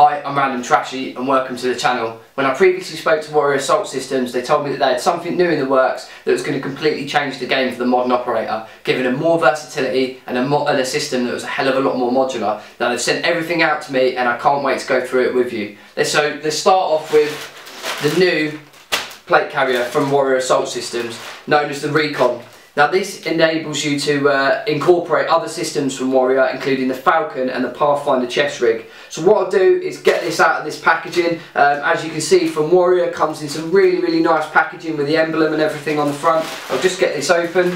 Hi, I'm Random Trashy and welcome to the channel. When I previously spoke to Warrior Assault Systems, they told me that they had something new in the works that was going to completely change the game for the modern operator, giving them more versatility and a system that was a hell of a lot more modular. Now they've sent everything out to me and I can't wait to go through it with you. So let's start off with the new plate carrier from Warrior Assault Systems, known as the Recon. Now this enables you to incorporate other systems from Warrior, including the Falcon and the Pathfinder Chest Rig. So what I'll do is get this out of this packaging. As you can see from Warrior, it comes in some really nice packaging with the emblem and everything on the front. I'll just get this open.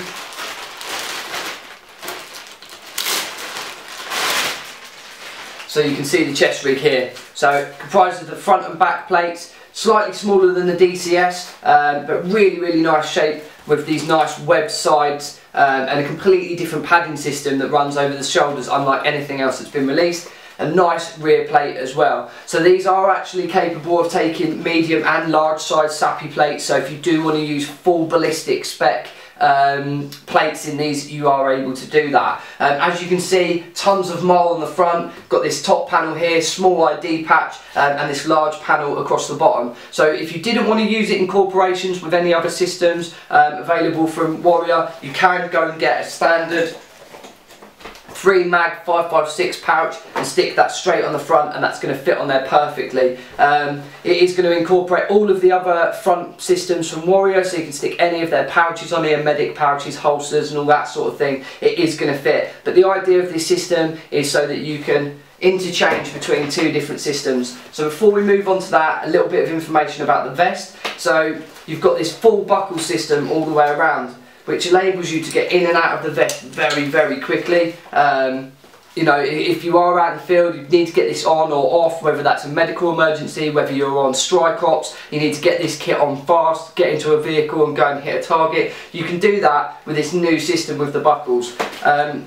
So you can see the chest rig here. So comprised of the front and back plates, slightly smaller than the DCS, but really nice shape, with these nice webbed sides and a completely different padding system that runs over the shoulders, unlike anything else that's been released. A nice rear plate as well. So these are actually capable of taking medium and large size SAPI plates, so if you do want to use full ballistic spec plates in these, you are able to do that. As you can see, tons of mole on the front, got this top panel here, small ID patch, and this large panel across the bottom. So if you didn't want to use it in corporations with any other systems available from Warrior, you can go and get a standard 3 mag 5.56 pouch and stick that straight on the front, and that's going to fit on there perfectly. It is going to incorporate all of the other front systems from Warrior, so you can stick any of their pouches on here, medic pouches, holsters and all that sort of thing. It is going to fit, but the idea of this system is so that you can interchange between two different systems. So before we move on to that, a little bit of information about the vest. So you've got this full buckle system all the way around, which enables you to get in and out of the vest very quickly. You know, if you are out in the field, you need to get this on or off, whether that's a medical emergency, whether you're on strike ops, you need to get this kit on fast, get into a vehicle and go and hit a target. You can do that with this new system with the buckles.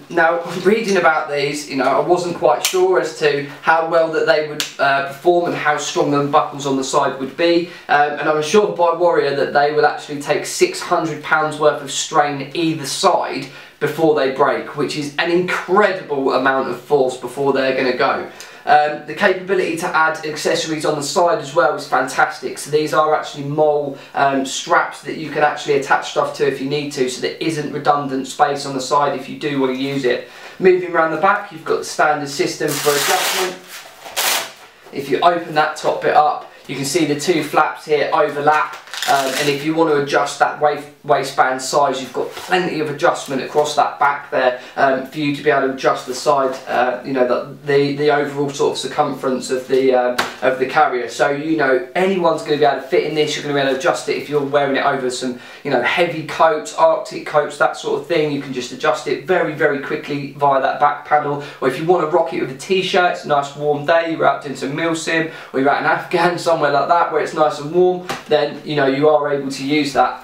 Now, reading about these, you know, I wasn't quite sure as to how well that they would perform and how strong the buckles on the side would be. And I'm assured by Warrior that they will actually take 600 pounds worth of strain either side before they break, which is an incredible amount of force before they're going to go. The capability to add accessories on the side as well is fantastic. So these are actually mole straps that you can actually attach stuff to if you need to, so there isn't redundant space on the side if you do want to use it. Moving around the back, you've got the standard system for adjustment. If you open that top bit up, you can see the two flaps here overlap. And if you want to adjust that waistband size, you've got plenty of adjustment across that back there for you to be able to adjust the side, you know, the overall sort of circumference of the carrier. So you know anyone's going to be able to fit in this. You're going to be able to adjust it if you're wearing it over some, you know, heavy coats, Arctic coats, that sort of thing. You can just adjust it very quickly via that back panel. Or if you want to rock it with a t-shirt, it's a nice warm day, you're out doing some milsim, or you're out in Afghan somewhere like that where it's nice and warm, then you know you are able to use that.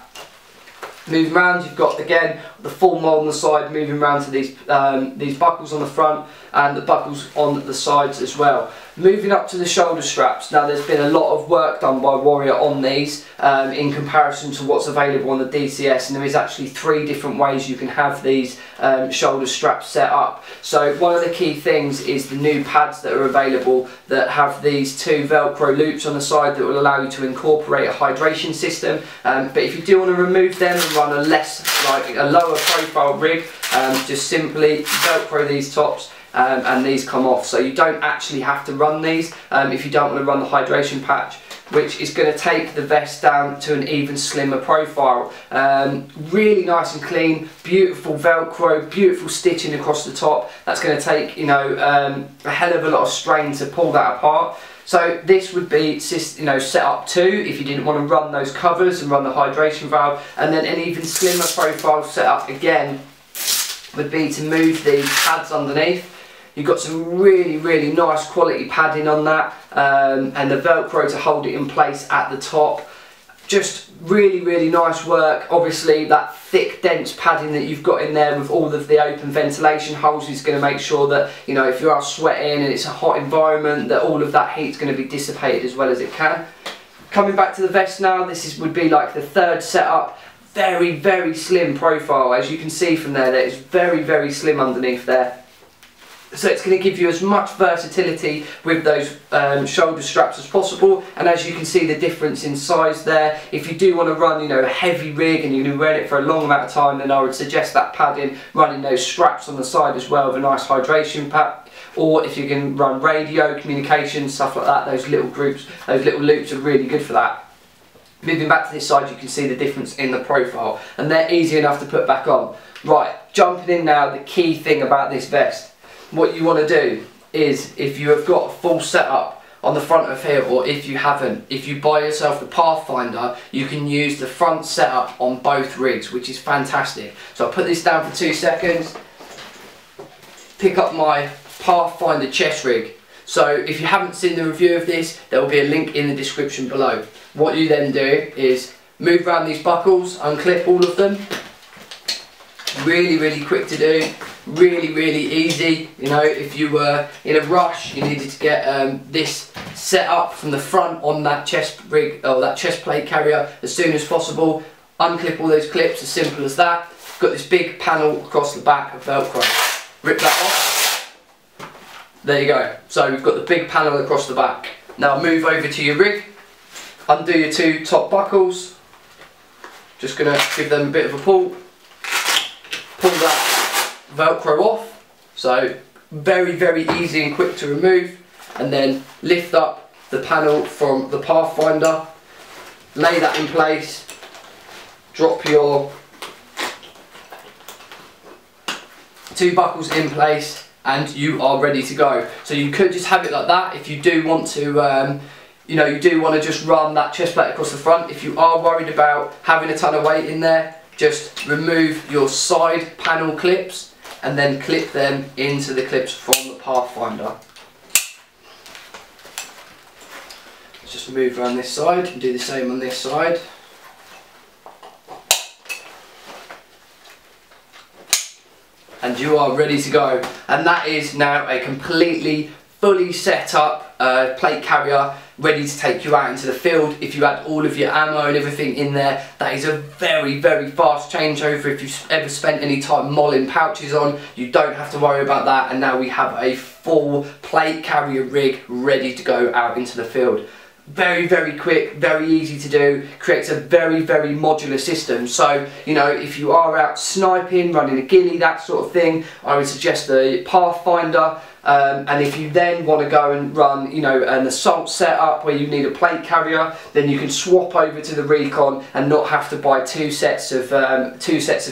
Moving around, you've got again the full mold on the side, moving around to these buckles on the front and the buckles on the sides as well. Moving up to the shoulder straps. Now there's been a lot of work done by Warrior on these in comparison to what's available on the DCS, and there is actually 3 different ways you can have these shoulder straps set up. So one of the key things is the new pads that are available that have these 2 Velcro loops on the side that will allow you to incorporate a hydration system. But if you do want to remove them and run a lower profile rig, just simply Velcro these tops and these come off. So you don't actually have to run these if you don't want to run the hydration patch, which is going to take the vest down to an even slimmer profile. Really nice and clean, beautiful Velcro, beautiful stitching across the top. That's going to take, you know, a hell of a lot of strain to pull that apart. So this would be, you know, set up too if you didn't want to run those covers and run the hydration valve. And then an even slimmer profile set up again would be to move the pads underneath. You've got some really nice quality padding on that, and the Velcro to hold it in place at the top. Just really nice work. Obviously that thick dense padding that you've got in there with all of the open ventilation holes is going to make sure that, you know, if you are sweating and it's a hot environment, that all of that heat's going to be dissipated as well as it can. Coming back to the vest now, this would be like the 3rd setup. Very slim profile, as you can see from there, that it's very slim underneath there. So it's going to give you as much versatility with those shoulder straps as possible, and as you can see the difference in size there. If you do want to run, you know, a heavy rig and you're going to run it for a long amount of time, then I would suggest that padding, running those straps on the side as well with a nice hydration pack. Or if you can run radio, communication, stuff like that, those little groups, those little loops are really good for that. Moving back to this side, you can see the difference in the profile, and they're easy enough to put back on. Right, jumping in now, the key thing about this vest. What you want to do is, if you have got a full setup on the front of here, or if you haven't, if you buy yourself the Pathfinder, you can use the front setup on both rigs, which is fantastic. So I'll put this down for 2 seconds, pick up my Pathfinder Chest Rig. So if you haven't seen the review of this, there will be a link in the description below. What you then do is move around these buckles, unclip all of them. Really quick to do, really easy. You know, if you were in a rush, you needed to get this set up from the front on that chest rig or that chest plate carrier as soon as possible. Unclip all those clips, as simple as that. Got this big panel across the back of Velcro. Rip that off. There you go. So we've got the big panel across the back. Now move over to your rig. Undo your 2 top buckles. Just gonna give them a bit of a pull. Pull that Velcro off, so very easy and quick to remove, and then lift up the panel from the Pathfinder, lay that in place, drop your 2 buckles in place, and you are ready to go. So you could just have it like that if you do want to you know, you do want to just run that chest plate across the front. If you are worried about having a ton of weight in there, just remove your side panel clips and then clip them into the clips from the Pathfinder. Let's just move around this side and do the same on this side. And you are ready to go. And that is now a completely fully set up plate carrier, ready to take you out into the field. If you had all of your ammo and everything in there, that is a very fast changeover. If you've ever spent any time molling pouches on, you don't have to worry about that, and now we have a full plate carrier rig ready to go out into the field. Very quick, very easy to do, creates a very modular system. So, you know, if you are out sniping, running a ghillie, that sort of thing, I would suggest the Pathfinder. And if you then want to go and run, you know, an assault setup where you need a plate carrier, then you can swap over to the Recon and not have to buy two sets of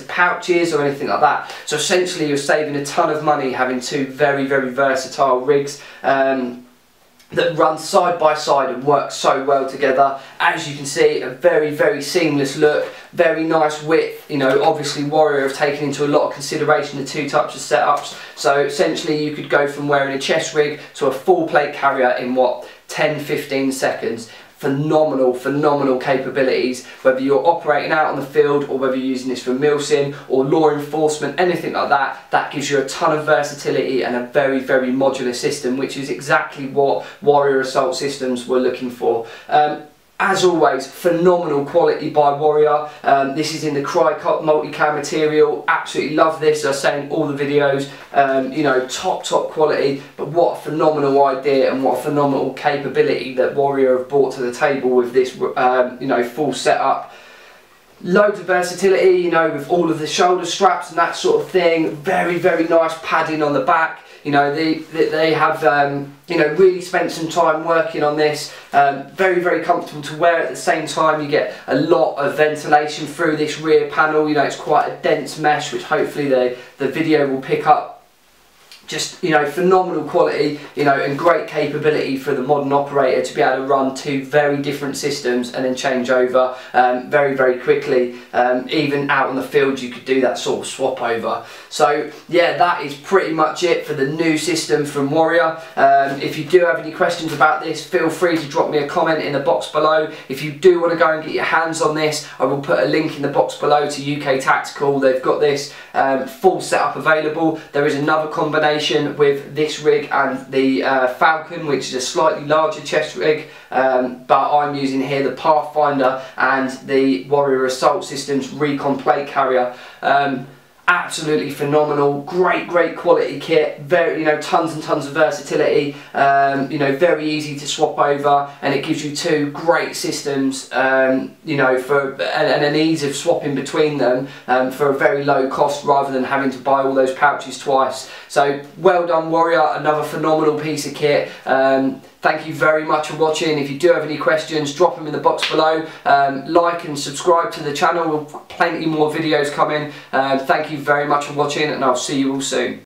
pouches or anything like that. So essentially you're saving a ton of money having 2 very versatile rigs that run side by side and work so well together. As you can see, a very seamless look, very nice width. You know, obviously Warrior have taken into a lot of consideration the 2 types of setups. So essentially you could go from wearing a chest rig to a full plate carrier in what, 10-15 seconds. Phenomenal capabilities, whether you're operating out on the field or whether you're using this for milsim or law enforcement, anything like that. That gives you a ton of versatility and a very modular system, which is exactly what Warrior Assault Systems were looking for. As always, phenomenal quality by Warrior. This is in the Cricop multicam material. Absolutely love this. I say in all the videos, you know, top quality. But what a phenomenal idea and what a phenomenal capability that Warrior have brought to the table with this, you know, full setup. Loads of versatility, you know, with all of the shoulder straps and that sort of thing. Very nice padding on the back. You know, they have, you know, really spent some time working on this. Very comfortable to wear. At the same time, you get a lot of ventilation through this rear panel. You know, it's quite a dense mesh, which hopefully the video will pick up. Just, you know, phenomenal quality, you know, and great capability for the modern operator to be able to run 2 very different systems and then change over very quickly. Even out on the field you could do that sort of swap over. So yeah, that is pretty much it for the new system from Warrior. If you do have any questions about this, feel free to drop me a comment in the box below. If you do want to go and get your hands on this, I will put a link in the box below to UK Tactical. They've got this full setup available. There is another combination with this rig and the Falcon, which is a slightly larger chest rig, but I'm using here the Pathfinder and the Warrior Assault Systems Recon Plate Carrier. absolutely phenomenal, great quality kit, very, you know, tons and tons of versatility, you know, very easy to swap over, and it gives you two great systems, you know, and an ease of swapping between them for a very low cost, rather than having to buy all those pouches twice. So well done, Warrior, another phenomenal piece of kit. Thank you very much for watching. If you do have any questions, drop them in the box below. Like and subscribe to the channel. We've got plenty more videos coming. Thank you very much for watching, and I'll see you all soon.